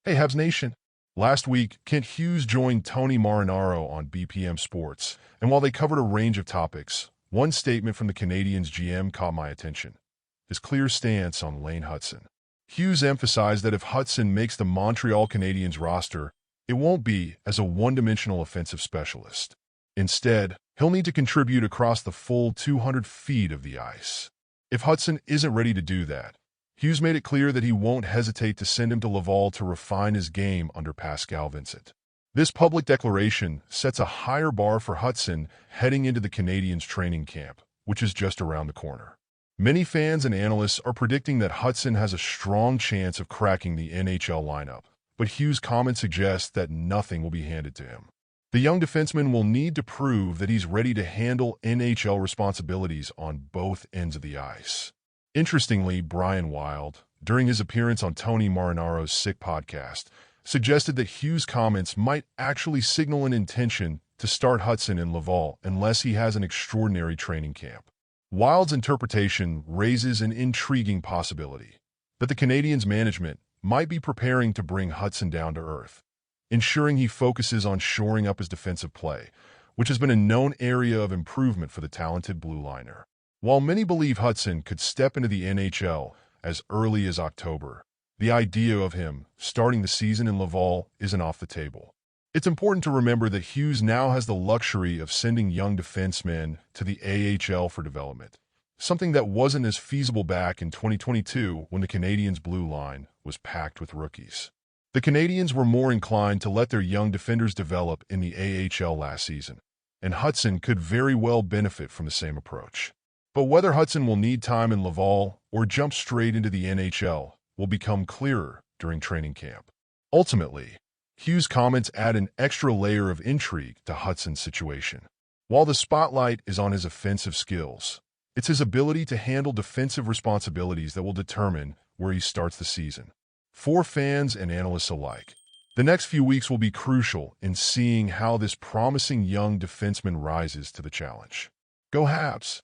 Hey, Habs Nation. Last week, Kent Hughes joined Tony Marinaro on BPM Sports, and while they covered a range of topics, one statement from the Canadiens GM caught my attention: his clear stance on Lane Hudson. Hughes emphasized that if Hudson makes the Montreal Canadiens roster, it won't be as a one-dimensional offensive specialist. Instead, he'll need to contribute across the full 200 feet of the ice. If Hudson isn't ready to do that, Hughes made it clear that he won't hesitate to send him to Laval to refine his game under Pascal Vincent. This public declaration sets a higher bar for Hudson heading into the Canadiens training camp, which is just around the corner. Many fans and analysts are predicting that Hudson has a strong chance of cracking the NHL lineup, but Hughes' comments suggest that nothing will be handed to him. The young defenseman will need to prove that he's ready to handle NHL responsibilities on both ends of the ice. Interestingly, Brian Wild, during his appearance on Tony Marinaro's Sick podcast, suggested that Hughes' comments might actually signal an intention to start Hudson in Laval unless he has an extraordinary training camp. Wild's interpretation raises an intriguing possibility that the Canadiens' management might be preparing to bring Hudson down to earth, ensuring he focuses on shoring up his defensive play, which has been a known area of improvement for the talented blue liner. While many believe Hudson could step into the NHL as early as October, the idea of him starting the season in Laval isn't off the table. It's important to remember that Hughes now has the luxury of sending young defensemen to the AHL for development, something that wasn't as feasible back in 2022 when the Canadiens' blue line was packed with rookies. The Canadiens were more inclined to let their young defenders develop in the AHL last season, and Hudson could very well benefit from the same approach. But whether Hudson will need time in Laval or jump straight into the NHL will become clearer during training camp. Ultimately, Hughes' comments add an extra layer of intrigue to Hudson's situation. While the spotlight is on his offensive skills, it's his ability to handle defensive responsibilities that will determine where he starts the season. For fans and analysts alike, the next few weeks will be crucial in seeing how this promising young defenseman rises to the challenge. Go Habs!